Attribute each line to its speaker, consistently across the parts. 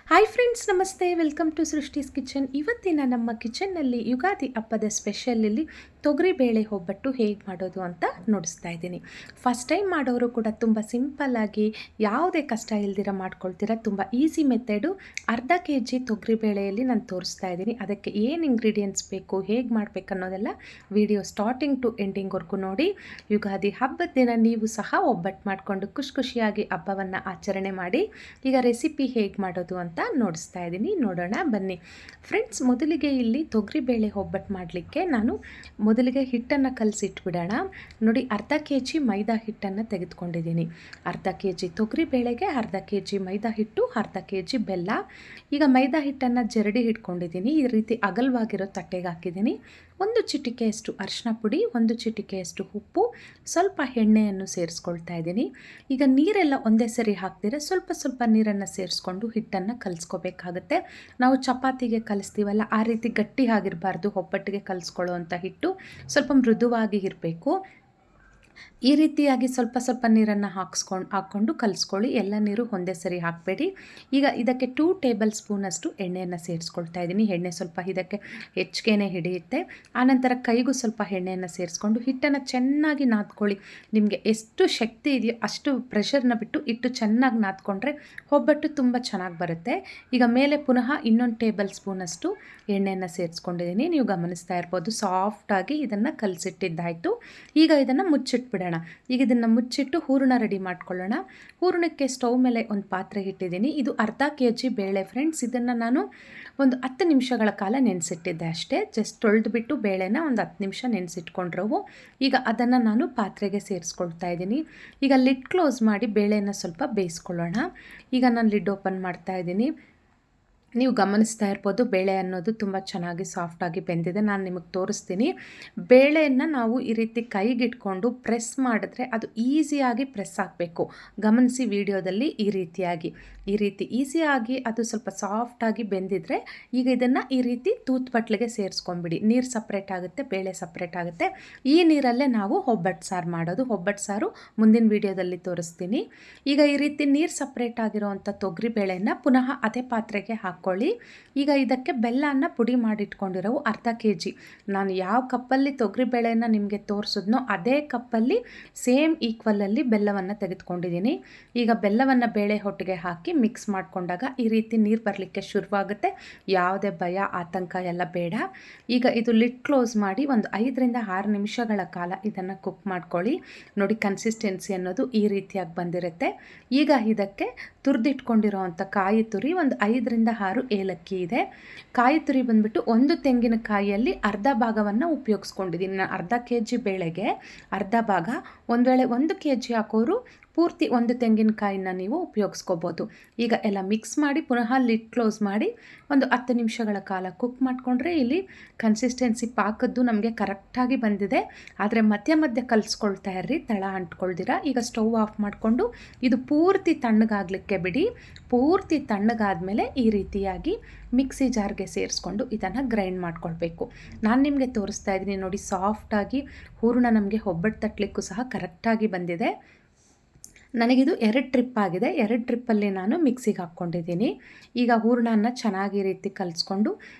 Speaker 1: Hi friends, ನಮಸ್ತೆ. Welcome to Srishti's kitchen. ಇವತ್ತಿನ ನಮ್ಮ ಕಿಚನ್ನಲ್ಲಿ ಯುಗಾದಿ ಹಬ್ಬದ ಸ್ಪೆಷಲಲ್ಲಿ ತೊಗರಿಬೇಳೆ ಒಬ್ಬಟ್ಟು ಹೇಗೆ ಮಾಡೋದು ಅಂತ ನೋಡಿಸ್ತಾ ಇದ್ದೀನಿ. ಫಸ್ಟ್ ಟೈಮ್ ಮಾಡೋರು ಕೂಡ ತುಂಬ ಸಿಂಪಲ್ಲಾಗಿ ಯಾವುದೇ ಕಷ್ಟ ಇಲ್ದಿರ ಮಾಡ್ಕೊಳ್ತೀರ. ತುಂಬ ಈಸಿ ಮೆಥಡು. ಅರ್ಧ ಕೆಜಿ ತೊಗರಿಬೇಳೆಯಲ್ಲಿ ನಾನು ತೋರಿಸ್ತಾ ಇದ್ದೀನಿ. ಅದಕ್ಕೆ ಏನು ಇಂಗ್ರೀಡಿಯೆಂಟ್ಸ್ ಬೇಕು, ಹೇಗೆ ಮಾಡಬೇಕು ಅನ್ನೋದೆಲ್ಲ ವಿಡಿಯೋ ಸ್ಟಾರ್ಟಿಂಗ್ ಟು ಎಂಡಿಂಗ್ವರೆಗೂ ನೋಡಿ. ಯುಗಾದಿ ಹಬ್ಬದ ದಿನ ನೀವು ಸಹ ಒಬ್ಬಟ್ಟು ಮಾಡಿಕೊಂಡು ಖುಷಿಯಾಗಿ ಹಬ್ಬವನ್ನು ಆಚರಣೆ ಮಾಡಿ. ಈಗ ರೆಸಿಪಿ ಹೇಗೆ ಮಾಡೋದು ಅಂತ ನೋಡಿಸ್ತಾ ಇದ್ದೀನಿ. ನೋಡೋಣ ಬನ್ನಿ ಫ್ರೆಂಡ್ಸ್. ಮೊದಲಿಗೆ ಇಲ್ಲಿ ತೊಗರಿಬೇಳೆ ಒಬ್ಬಟ್ಟು ಮಾಡಲಿಕ್ಕೆ ನಾನು ಮೊದಲಿಗೆ ಹಿಟ್ಟನ್ನು ಕಲಸಿಟ್ಬಿಡೋಣ. ನೋಡಿ, ಅರ್ಧ ಕೆ ಜಿ ಮೈದಾ ಹಿಟ್ಟನ್ನು ತೆಗೆದುಕೊಂಡಿದ್ದೀನಿ. ಅರ್ಧ ಕೆ ಜಿ ತೊಗರಿಬೇಳೆಗೆ ಅರ್ಧ ಕೆ ಜಿ ಮೈದಾ ಹಿಟ್ಟು, ಅರ್ಧ ಕೆ ಜಿ ಬೆಲ್ಲ. ಈಗ ಮೈದಾ ಹಿಟ್ಟನ್ನು ಜರಡಿ ಇಟ್ಕೊಂಡಿದ್ದೀನಿ. ಈ ರೀತಿ ಅಗಲವಾಗಿರೋ ತಟ್ಟೆಗೆ ಹಾಕಿದ್ದೀನಿ. ಒಂದು ಚಿಟಿಕೆಯಷ್ಟು ಅರಿಶಿನ ಪುಡಿ, ಒಂದು ಚಿಟಿಕೆಯಷ್ಟು ಉಪ್ಪು, ಸ್ವಲ್ಪ ಎಣ್ಣೆಯನ್ನು ಸೇರಿಸ್ಕೊಳ್ತಾ ಇದ್ದೀನಿ. ಈಗ ನೀರೆಲ್ಲ ಒಂದೇ ಸರಿ ಹಾಕ್ತೀರ, ಸ್ವಲ್ಪ ನೀರನ್ನು ಸೇರಿಸ್ಕೊಂಡು ಹಿಟ್ಟನ್ನು ಕಲಿಸ್ಕೋಬೇಕಾಗುತ್ತೆ. ನಾವು ಚಪಾತಿಗೆ ಕಲಿಸ್ತೀವಲ್ಲ, ಆ ರೀತಿ ಗಟ್ಟಿ ಆಗಿರಬಾರ್ದು. ಒಬ್ಬಟ್ಟಿಗೆ ಕಲಿಸ್ಕೊಳ್ಳೋ ಅಂಥ ಹಿಟ್ಟು ಸ್ವಲ್ಪ ಮೃದುವಾಗಿ ಇರಬೇಕು. ಈ ರೀತಿಯಾಗಿ ಸ್ವಲ್ಪ ನೀರನ್ನು ಹಾಕ್ಕೊಂಡು ಕಲಿಸ್ಕೊಳ್ಳಿ. ಎಲ್ಲ ನೀರು ಒಂದೇ ಸರಿ ಹಾಕಬೇಡಿ. ಈಗ ಇದಕ್ಕೆ 2 ಟೇಬಲ್ ಸ್ಪೂನಷ್ಟು ಎಣ್ಣೆಯನ್ನು ಸೇರಿಸ್ಕೊಳ್ತಾ ಇದ್ದೀನಿ. ಎಣ್ಣೆ ಸ್ವಲ್ಪ ಇದಕ್ಕೆ ಹೆಚ್ಚಿಗೆನೇ ಹಿಡಿಯುತ್ತೆ. ಆನಂತರ ಕೈಗೂ ಸ್ವಲ್ಪ ಎಣ್ಣೆಯನ್ನು ಸೇರಿಸ್ಕೊಂಡು ಹಿಟ್ಟನ್ನು ಚೆನ್ನಾಗಿ ನಾದ್ಕೊಳ್ಳಿ. ನಿಮಗೆ ಎಷ್ಟು ಶಕ್ತಿ ಇದೆಯೋ ಅಷ್ಟು ಪ್ರೆಷರ್ನ ಬಿಟ್ಟು ಹಿಟ್ಟು ಚೆನ್ನಾಗಿ ನಾದ್ಕೊಂಡ್ರೆ ಒಬ್ಬಟ್ಟು ತುಂಬ ಚೆನ್ನಾಗಿ ಬರುತ್ತೆ. ಈಗ ಮೇಲೆ ಪುನಃ ಇನ್ನೊಂದು ಟೇಬಲ್ ಸ್ಪೂನಷ್ಟು ಎಣ್ಣೆಯನ್ನು ಸೇರಿಸ್ಕೊಂಡಿದ್ದೀನಿ. ನೀವು ಗಮನಿಸ್ತಾ ಇರ್ಬೋದು, ಸಾಫ್ಟಾಗಿ ಇದನ್ನು ಕಲಸಿಟ್ಟಿದ್ದಾಯಿತು. ಈಗ ಇದನ್ನು ಮುಚ್ಚಿಟ್ಬಿಡೋಣ. ಈಗ ಇದನ್ನು ಮುಚ್ಚಿಟ್ಟು ಹೂರಣ ರೆಡಿ ಮಾಡ್ಕೊಳ್ಳೋಣ. ಹೂರಣಕ್ಕೆ ಸ್ಟವ್ ಮೇಲೆ ಒಂದು ಪಾತ್ರೆ ಇಟ್ಟಿದ್ದೀನಿ. ಇದು ಅರ್ಧ ಕೆ ಜಿ ಬೇಳೆ ಫ್ರೆಂಡ್ಸ್. ಇದನ್ನು ನಾನು ಒಂದು 10 ನಿಮಿಷಗಳ ಕಾಲ ನೆನೆಸಿಟ್ಟಿದ್ದೆ ಅಷ್ಟೇ. ಜಸ್ಟ್ ತೊಳೆದುಬಿಟ್ಟು ಬೇಳೆನ ಒಂದು 10 ನಿಮಿಷ ನೆನೆಸಿಟ್ಕೊಂಡ್ರವು. ಈಗ ಅದನ್ನು ನಾನು ಪಾತ್ರೆಗೆ ಸೇರಿಸ್ಕೊಳ್ತಾ ಇದ್ದೀನಿ. ಈಗ ಲಿಡ್ ಕ್ಲೋಸ್ ಮಾಡಿ ಬೇಳೆನ ಸ್ವಲ್ಪ ಬೇಯಿಸ್ಕೊಳ್ಳೋಣ. ಈಗ ನಾನು ಲಿಡ್ ಓಪನ್ ಮಾಡ್ತಾ ಇದ್ದೀನಿ. ನೀವು ಗಮನಿಸ್ತಾ ಇರ್ಬೋದು, ಬೇಳೆ ಅನ್ನೋದು ತುಂಬ ಚೆನ್ನಾಗಿ ಸಾಫ್ಟಾಗಿ ಬೆಂದಿದೆ. ನಾನು ನಿಮಗೆ ತೋರಿಸ್ತೀನಿ. ಬೇಳೆಯನ್ನು ನಾವು ಈ ರೀತಿ ಕೈಗಿಟ್ಕೊಂಡು ಪ್ರೆಸ್ ಮಾಡಿದ್ರೆ ಅದು ಈಸಿಯಾಗಿ ಪ್ರೆಸ್ ಆಗಬೇಕು. ಗಮನಿಸಿ ವಿಡಿಯೋದಲ್ಲಿ ಈ ರೀತಿ ಈಸಿಯಾಗಿ ಅದು ಸ್ವಲ್ಪ ಸಾಫ್ಟಾಗಿ ಬೆಂದಿದ್ರೆ ಈಗ ಇದನ್ನು ಈ ರೀತಿ ತೂತ್ಪಟ್ಲಿಗೆ ಸೇರಿಸ್ಕೊಂಬಿಡಿ. ನೀರು ಸಪ್ರೇಟ್ ಆಗುತ್ತೆ, ಬೇಳೆ ಸಪ್ರೇಟ್ ಆಗುತ್ತೆ. ಈ ನೀರಲ್ಲೇ ನಾವು ಒಬ್ಬಟ್ಟು ಸಾರು ಮಾಡೋದು. ಒಬ್ಬಟ್ಟು ಸಾರು ಮುಂದಿನ ವಿಡಿಯೋದಲ್ಲಿ ತೋರಿಸ್ತೀನಿ. ಈಗ ಈ ರೀತಿ ನೀರು ಸಪ್ರೇಟ್ ಆಗಿರೋವಂಥ ತೊಗರಿ ಬೇಳೆಯನ್ನು ಪುನಃ ಅದೇ ಪಾತ್ರೆಗೆ ಹಾಕ್ಕೊಳ್ಳಿ. ಈಗ ಇದಕ್ಕೆ ಬೆಲ್ಲನ ಪುಡಿ ಮಾಡಿಟ್ಕೊಂಡಿರೋ ಅರ್ಧ ಕೆ ಜಿ, ನಾನು ಯಾವ ಕಪ್ಪಲ್ಲಿ ತೊಗರಿಬೇಳೆನ ನಿಮಗೆ ತೋರಿಸಿದ್ನೋ ಅದೇ ಕಪ್ಪಲ್ಲಿ ಸೇಮ್ ಈಕ್ವಲಲ್ಲಿ ಬೆಲ್ಲವನ್ನು ತೆಗೆದುಕೊಂಡಿದ್ದೀನಿ. ಈಗ ಬೆಲ್ಲವನ್ನು ಬೇಳೆ ಹೊಟ್ಟಿಗೆ ಹಾಕಿ ಮಿಕ್ಸ್ ಮಾಡಿಕೊಂಡಾಗ ಈ ರೀತಿ ನೀರು ಬರಲಿಕ್ಕೆ ಶುರುವಾಗುತ್ತೆ. ಯಾವುದೇ ಭಯ ಆತಂಕ ಎಲ್ಲ ಬೇಡ. ಈಗ ಇದು ಲಿಡ್ ಕ್ಲೋಸ್ ಮಾಡಿ ಒಂದು 5ರಿಂದ 6 ನಿಮಿಷಗಳ ಕಾಲ ಇದನ್ನು ಕುಕ್ ಮಾಡ್ಕೊಳ್ಳಿ. ನೋಡಿ, ಕನ್ಸಿಸ್ಟೆನ್ಸಿ ಅನ್ನೋದು ಈ ರೀತಿಯಾಗಿ ಬಂದಿರುತ್ತೆ. ಈಗ ಇದಕ್ಕೆ ತುರಿದಿಟ್ಕೊಂಡಿರೋವಂಥ ಕಾಯಿ ತುರಿ ಒಂದು 5ರಿಂದ 6 ಏಲಕ್ಕಿ ಇದೆ. ಕಾಯಿ ತುರಿ ಬಂದುಬಿಟ್ಟು ಒಂದು ತೆಂಗಿನಕಾಯಿಯಲ್ಲಿ ಅರ್ಧ ಭಾಗವನ್ನು ಉಪಯೋಗಿಸ್ಕೊಂಡಿದ್ದೀನಿ. ನಾನು ಅರ್ಧ ಕೆ ಜಿ ಬೇಳೆಗೆ ಅರ್ಧ ಭಾಗ. ಒಂದು ವೇಳೆ 1 ಕೆ ಜಿ ಹಾಕೋರು ಪೂರ್ತಿ ಒಂದು ತೆಂಗಿನಕಾಯಿನ ನೀವು ಉಪಯೋಗಿಸ್ಕೋಬೋದು. ಈಗ ಎಲ್ಲ ಮಿಕ್ಸ್ ಮಾಡಿ ಪುನಃ ಲಿಡ್ ಕ್ಲೋಸ್ ಮಾಡಿ ಒಂದು 10 ನಿಮಿಷಗಳ ಕಾಲ ಕುಕ್ ಮಾಡಿಕೊಂಡ್ರೆ ಇಲ್ಲಿ ಕನ್ಸಿಸ್ಟೆನ್ಸಿ ಪಾಕದ್ದು ನಮಗೆ ಕರೆಕ್ಟಾಗಿ ಬಂದಿದೆ. ಆದರೆ ಮಧ್ಯೆ ಕಲಿಸ್ಕೊಳ್ತಾ ಇರ್ರಿ, ತಳ ಅಂಟ್ಕೊಳ್ದಿರ. ಈಗ ಸ್ಟವ್ ಆಫ್ ಮಾಡಿಕೊಂಡು ಇದು ಪೂರ್ತಿ ತಣ್ಣಗಾಗಲಿಕ್ಕೆ ಬಿಡಿ. ಪೂರ್ತಿ ತಣ್ಣಗಾದ್ಮೇಲೆ ಈ ರೀತಿಯಾಗಿ ಮಿಕ್ಸಿ ಜಾರ್ಗೆ ಸೇರಿಸ್ಕೊಂಡು ಇದನ್ನು ಗ್ರೈಂಡ್ ಮಾಡ್ಕೊಳ್ಬೇಕು. ನಾನು ನಿಮಗೆ ತೋರಿಸ್ತಾ ಇದ್ದೀನಿ ನೋಡಿ, ಸಾಫ್ಟಾಗಿ ಹೂರಣ ನಮಗೆ ಒಬ್ಬಟ್ಟು ತಟ್ಟಲಿಕ್ಕೂ ಸಹ ಕರೆಕ್ಟಾಗಿ ಬಂದಿದೆ. ನನಗಿದು 2 ಟ್ರಿಪ್ ಆಗಿದೆ. 2 ಟ್ರಿಪ್ಪಲ್ಲಿ ನಾನು ಮಿಕ್ಸಿಗೆ ಹಾಕ್ಕೊಂಡಿದ್ದೀನಿ. ಈಗ ಹೂರಣನ ಚೆನ್ನಾಗಿ ಈ ರೀತಿ ಕಲಿಸ್ಕೊಂಡು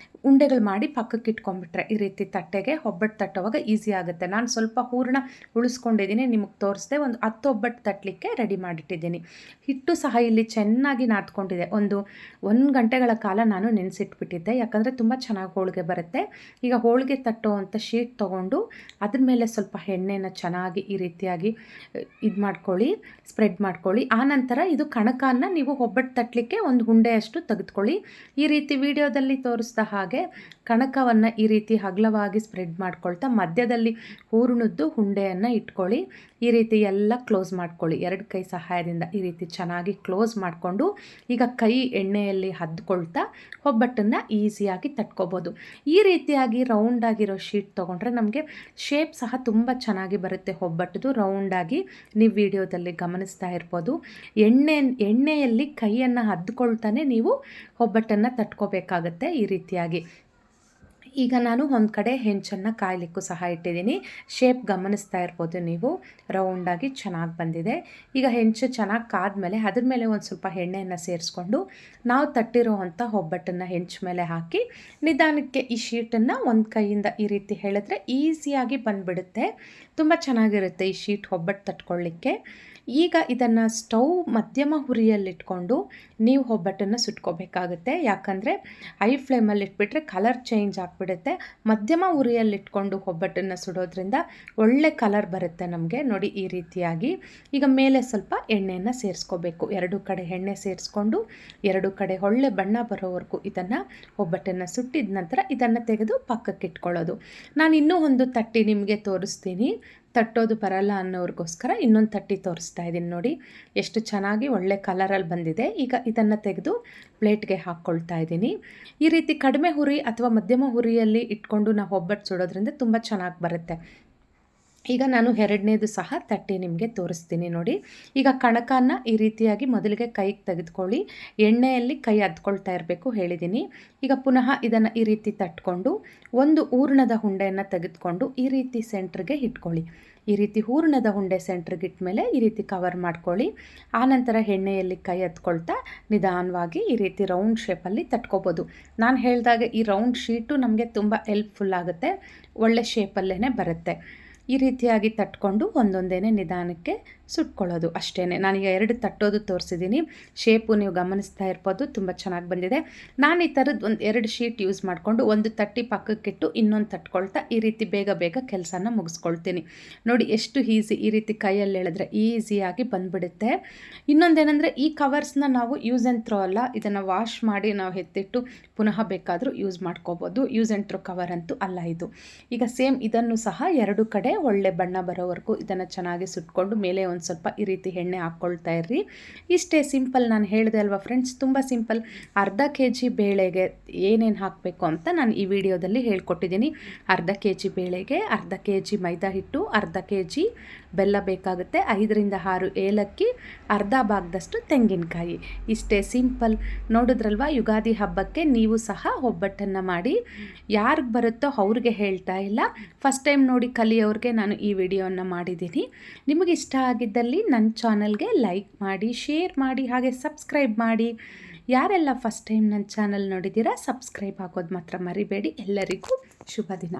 Speaker 1: ಉಂಡೆಗಳು ಮಾಡಿ ಪಕ್ಕಕ್ಕೆ ಇಟ್ಕೊಂಡ್ಬಿಟ್ರೆ ಈ ರೀತಿ ತಟ್ಟೆಗೆ ಒಬ್ಬಟ್ಟು ತಟ್ಟೋವಾಗ ಈಸಿ ಆಗುತ್ತೆ. ನಾನು ಸ್ವಲ್ಪ ಹೂರಣ ಉಳಿಸ್ಕೊಂಡಿದ್ದೀನಿ, ನಿಮಗೆ ತೋರಿಸ್ದೆ. ಒಂದು 10 ಒಬ್ಬಟ್ಟು ತಟ್ಟಲಿಕ್ಕೆ ರೆಡಿ ಮಾಡಿಟ್ಟಿದ್ದೀನಿ. ಹಿಟ್ಟು ಸಹ ಇಲ್ಲಿ ಚೆನ್ನಾಗಿ ನಾದ್ಕೊಂಡಿದೆ. ಒಂದು ಗಂಟೆಗಳ ಕಾಲ ನಾನು ನೆನೆಸಿಟ್ಬಿಟ್ಟಿದ್ದೆ, ಯಾಕಂದರೆ ತುಂಬ ಚೆನ್ನಾಗಿ ಹೋಳಿಗೆ ಬರುತ್ತೆ. ಈಗ ಹೋಳಿಗೆ ತಟ್ಟೋವಂಥ ಶೀಟ್ ತೊಗೊಂಡು ಅದ್ರ ಮೇಲೆ ಸ್ವಲ್ಪ ಎಣ್ಣೆನ ಚೆನ್ನಾಗಿ ಈ ರೀತಿಯಾಗಿ ಇದು ಮಾಡ್ಕೊಳ್ಳಿ, ಸ್ಪ್ರೆಡ್ ಮಾಡ್ಕೊಳ್ಳಿ. ಆನಂತರ ಇದು ಕಣಕನ ನೀವು ಒಬ್ಬಟ್ಟು ತಟ್ಟಲಿಕ್ಕೆ ಒಂದು ಉಂಡೆಯಷ್ಟು ತೆಗೆದುಕೊಳ್ಳಿ. ಈ ರೀತಿ ವಿಡಿಯೋದಲ್ಲಿ ತೋರಿಸಿದ ಹಾಗೆ ಕಣಕವನ್ನು ಈ ರೀತಿ ಅಗಲವಾಗಿ ಸ್ಪ್ರೆಡ್ ಮಾಡ್ಕೊಳ್ತಾ ಮಧ್ಯದಲ್ಲಿ ಹೂರಣದ್ದು ಉಂಡೆಯನ್ನು ಇಟ್ಕೊಳ್ಳಿ. ಈ ರೀತಿ ಎಲ್ಲ ಕ್ಲೋಸ್ ಮಾಡ್ಕೊಳ್ಳಿ. 2 ಕೈ ಸಹಾಯದಿಂದ ಈ ರೀತಿ ಚೆನ್ನಾಗಿ ಕ್ಲೋಸ್ ಮಾಡಿಕೊಂಡು ಈಗ ಕೈ ಎಣ್ಣೆಯಲ್ಲಿ ಹದ್ಕೊಳ್ತಾ ಒಬ್ಬಟ್ಟನ್ನು ಈಸಿಯಾಗಿ ತಟ್ಕೋಬೋದು. ಈ ರೀತಿಯಾಗಿ ರೌಂಡಾಗಿರೋ ಶೀಟ್ ತೊಗೊಂಡ್ರೆ ನಮಗೆ ಶೇಪ್ ಸಹ ತುಂಬ ಚೆನ್ನಾಗಿ ಬರುತ್ತೆ ಒಬ್ಬಟ್ಟದು. ರೌಂಡಾಗಿ ನೀವು ವಿಡಿಯೋದಲ್ಲಿ ಗಮನಿಸ್ತಾ ಇರ್ಬೋದು. ಎಣ್ಣೆಯಲ್ಲಿ ಕೈಯನ್ನು ಹದ್ಕೊಳ್ತಾನೆ ನೀವು ಒಬ್ಬಟ್ಟನ್ನು ತಟ್ಕೋಬೇಕಾಗತ್ತೆ ಈ ರೀತಿಯಾಗಿ. ಈಗ ನಾನು ಒಂದು ಕಡೆ ಹೆಂಚನ್ನು ಕಾಯಲಿಕ್ಕೂ ಸಹ ಇಟ್ಟಿದ್ದೀನಿ. ಶೇಪ್ ಗಮನಿಸ್ತಾ ಇರ್ಬೋದು ನೀವು, ರೌಂಡಾಗಿ ಚೆನ್ನಾಗಿ ಬಂದಿದೆ. ಈಗ ಹೆಂಚು ಚೆನ್ನಾಗಿ ಕಾದ್ಮೇಲೆ ಅದ್ರ ಮೇಲೆ ಒಂದು ಸ್ವಲ್ಪ ಎಣ್ಣೆಯನ್ನು ಸೇರಿಸ್ಕೊಂಡು ನಾವು ತಟ್ಟಿರೋವಂಥ ಒಬ್ಬಟ್ಟನ್ನು ಹೆಂಚು ಮೇಲೆ ಹಾಕಿ ನಿಧಾನಕ್ಕೆ ಈ ಶೀಟನ್ನು ಒಂದು ಕೈಯಿಂದ ಈ ರೀತಿ ಎಳೆದ್ರೆ ಈಸಿಯಾಗಿ ಬಂದುಬಿಡುತ್ತೆ. ತುಂಬ ಚೆನ್ನಾಗಿರುತ್ತೆ ಈ ಶೀಟ್ ಒಬ್ಬಟ್ಟು ತಟ್ಕೊಳ್ಳಿಕ್ಕೆ. ಈಗ ಇದನ್ನು ಸ್ಟವ್ ಮಧ್ಯಮ ಹುರಿಯಲ್ಲಿಟ್ಕೊಂಡು ನೀವು ಒಬ್ಬಟ್ಟನ್ನು ಸುಟ್ಕೋಬೇಕಾಗುತ್ತೆ. ಯಾಕಂದರೆ ಹೈ ಫ್ಲೇಮಲ್ಲಿ ಇಟ್ಬಿಟ್ರೆ ಕಲರ್ ಚೇಂಜ್ ಆಗಿಬಿಡುತ್ತೆ. ಮಧ್ಯಮ ಉರಿಯಲ್ಲಿಟ್ಕೊಂಡು ಒಬ್ಬಟ್ಟನ್ನು ಸುಡೋದ್ರಿಂದ ಒಳ್ಳೆ ಕಲರ್ ಬರುತ್ತೆ ನಮಗೆ. ನೋಡಿ ಈ ರೀತಿಯಾಗಿ ಈಗ ಮೇಲೆ ಸ್ವಲ್ಪ ಎಣ್ಣೆಯನ್ನು ಸೇರಿಸ್ಕೋಬೇಕು. ಎರಡು ಕಡೆ ಎಣ್ಣೆ ಸೇರಿಸ್ಕೊಂಡು ಎರಡು ಕಡೆ ಒಳ್ಳೆ ಬಣ್ಣ ಬರೋವರೆಗೂ ಇದನ್ನು ಒಬ್ಬಟ್ಟನ್ನು ಸುಟ್ಟಿದ ನಂತರ ಇದನ್ನು ತೆಗೆದು ಪಕ್ಕಕ್ಕೆ ಇಟ್ಕೊಳ್ಳೋದು. ನಾನು ಇನ್ನೂ ಒಂದು ತಟ್ಟಿ ನಿಮಗೆ ತೋರಿಸ್ತೀನಿ. ತಟ್ಟೋದು ಬರಲ್ಲ ಅನ್ನೋರಿಗೋಸ್ಕರ ಇನ್ನೊಂದು ತಟ್ಟಿ ತೋರಿಸ್ತಾ ಇದ್ದೀನಿ. ನೋಡಿ ಎಷ್ಟು ಚೆನ್ನಾಗಿ ಒಳ್ಳೆ ಕಲರಲ್ಲಿ ಬಂದಿದೆ. ಈಗ ಇದನ್ನು ತೆಗೆದು ಪ್ಲೇಟ್ಗೆ ಹಾಕ್ಕೊಳ್ತಾ ಇದ್ದೀನಿ. ಈ ರೀತಿ ಕಡಿಮೆ ಹುರಿ ಅಥವಾ ಮಧ್ಯಮ ಹುರಿಯಲ್ಲಿ ಇಟ್ಕೊಂಡು ನಾವು ಒಬ್ಬಟ್ಟು ಸುಡೋದ್ರಿಂದ ತುಂಬ ಚೆನ್ನಾಗಿ ಬರುತ್ತೆ. ಈಗ ನಾನು ಎರಡನೇದು ಸಹ ತಟ್ಟಿ ನಿಮಗೆ ತೋರಿಸ್ತೀನಿ ನೋಡಿ. ಈಗ ಕಣಕನ ಈ ರೀತಿಯಾಗಿ ಮೊದಲಿಗೆ ಕೈಗೆ ತೆಗೆದುಕೊಳ್ಳಿ, ಎಣ್ಣೆಯಲ್ಲಿ ಕೈ ಅದ್ಕೊಳ್ತಾ ಇರಬೇಕು ಹೇಳಿದ್ದೀನಿ. ಈಗ ಪುನಃ ಇದನ್ನು ಈ ರೀತಿ ತಟ್ಕೊಂಡು ಒಂದು ಹೂರಣದ ಉಂಡೆಯನ್ನು ತೆಗೆದುಕೊಂಡು ಈ ರೀತಿ ಸೆಂಟ್ರಿಗೆ ಇಟ್ಕೊಳ್ಳಿ. ಈ ರೀತಿ ಹೂರಣದ ಉಂಡೆ ಸೆಂಟ್ರಿಗೆ ಇಟ್ಮೇಲೆ ಈ ರೀತಿ ಕವರ್ ಮಾಡ್ಕೊಳ್ಳಿ. ಆನಂತರ ಎಣ್ಣೆಯಲ್ಲಿ ಕೈ ಹತ್ಕೊಳ್ತಾ ನಿಧಾನವಾಗಿ ಈ ರೀತಿ ರೌಂಡ್ ಶೇಪಲ್ಲಿ ತಟ್ಕೋಬೋದು. ನಾನು ಹೇಳಿದಾಗ ಈ ರೌಂಡ್ ಶೀಟು ನಮಗೆ ತುಂಬ ಹೆಲ್ಪ್ಫುಲ್ ಆಗುತ್ತೆ, ಒಳ್ಳೆ ಶೇಪಲ್ಲೇ ಬರುತ್ತೆ. ಈ ರೀತಿಯಾಗಿ ತಟ್ಕೊಂಡು ಒಂದೊಂದೇ ನಿಧಾನಕ್ಕೆ ಸುಟ್ಕೊಳ್ಳೋದು ಅಷ್ಟೇ. ನಾನೀಗ ಎರಡು ತಟ್ಟೋದು ತೋರಿಸಿದ್ದೀನಿ. ಶೇಪು ನೀವು ಗಮನಿಸ್ತಾ ಇರ್ಬೋದು, ತುಂಬ ಚೆನ್ನಾಗಿ ಬಂದಿದೆ. ನಾನು ಈ ಥರದ್ದು ಒಂದು 2 ಶೀಟ್ ಯೂಸ್ ಮಾಡಿಕೊಂಡು ಒಂದು ತಟ್ಟಿ ಪಕ್ಕಕ್ಕಿಟ್ಟು ಇನ್ನೊಂದು ತಟ್ಕೊಳ್ತಾ ಈ ರೀತಿ ಬೇಗ ಬೇಗ ಕೆಲಸನ ಮುಗಿಸ್ಕೊಳ್ತೀನಿ. ನೋಡಿ ಎಷ್ಟು ಈಸಿ, ಈ ರೀತಿ ಕೈಯಲ್ಲಿ ಎಳೆದ್ರೆ ಈಸಿಯಾಗಿ ಬಂದುಬಿಡುತ್ತೆ. ಇನ್ನೊಂದೇನೆಂದರೆ ಈ ಕವರ್ಸ್ನ ನಾವು ಯೂಸ್ ಆ್ಯಂಡ್ ಥ್ರೋ ಅಲ್ಲ, ಇದನ್ನು ವಾಶ್ ಮಾಡಿ ನಾವು ಎತ್ತಿಟ್ಟು ಪುನಃ ಬೇಕಾದರೂ ಯೂಸ್ ಮಾಡ್ಕೋಬೋದು. ಯೂಸ್ ಆ್ಯಂಡ್ ಥ್ರೋ ಕವರ್ ಅಂತೂ ಅಲ್ಲ ಇದು. ಈಗ ಸೇಮ್ ಇದನ್ನು ಸಹ ಎರಡು ಕಡೆ ಒಳ್ಳೆ ಬಣ್ಣ ಬರೋವರೆಗೂ ಇದನ್ನು ಚೆನ್ನಾಗಿ ಸುಟ್ಕೊಂಡು ಮೇಲೆ ಒಂದು ಸ್ವಲ್ಪ ಈ ರೀತಿ ಎಣ್ಣೆ ಹಾಕ್ಕೊಳ್ತಾ ಇರ್ರಿ. ಇಷ್ಟೇ ಸಿಂಪಲ್. ನಾನು ಹೇಳಿದೆ ಅಲ್ವಾ ಫ್ರೆಂಡ್ಸ್, ತುಂಬ ಸಿಂಪಲ್. ಅರ್ಧ kg ಬೇಳೆಗೆ ಏನೇನು ಹಾಕಬೇಕು ಅಂತ ನಾನು ಈ ವಿಡಿಯೋದಲ್ಲಿ ಹೇಳ್ಕೊಟ್ಟಿದ್ದೀನಿ. ಅರ್ಧ kg ಬೇಳೆಗೆ ಅರ್ಧ kg ಮೈದಾ ಹಿಟ್ಟು, ಅರ್ಧ kg ಬೆಲ್ಲ ಬೇಕಾಗುತ್ತೆ, 5ರಿಂದ 6 ಏಲಕ್ಕಿ, ಅರ್ಧ ಭಾಗದಷ್ಟು ತೆಂಗಿನಕಾಯಿ. ಇಷ್ಟೇ ಸಿಂಪಲ್. ನೋಡಿದ್ರಲ್ವ, ಯುಗಾದಿ ಹಬ್ಬಕ್ಕೆ ನೀವು ಸಹ ಒಬ್ಬಟ್ಟನ್ನು ಮಾಡಿ. ಯಾರಿಗೆ ಬರುತ್ತೋ ಅವ್ರಿಗೆ ಹೇಳ್ತಾ ಇಲ್ಲ, ಫಸ್ಟ್ ಟೈಮ್ ನೋಡಿ ಕಲಿಯೋರಿಗೆ ನಾನು ಈ ವಿಡಿಯೋನ ಮಾಡಿದ್ದೀನಿ. ನಿಮಗೆ ಇಷ್ಟ ಆಗಿದ್ದಲ್ಲಿ ನನ್ನ ಚಾನಲ್ಗೆ ಲೈಕ್ ಮಾಡಿ, ಶೇರ್ ಮಾಡಿ, ಹಾಗೆ ಸಬ್ಸ್ಕ್ರೈಬ್ ಮಾಡಿ. ಯಾರೆಲ್ಲ ಫಸ್ಟ್ ಟೈಮ್ ನನ್ನ ಚಾನಲ್ ನೋಡಿದ್ದೀರಾ ಸಬ್ಸ್ಕ್ರೈಬ್ ಆಗೋದು ಮಾತ್ರ ಮರಿಬೇಡಿ. ಎಲ್ಲರಿಗೂ ಶುಭ ದಿನ.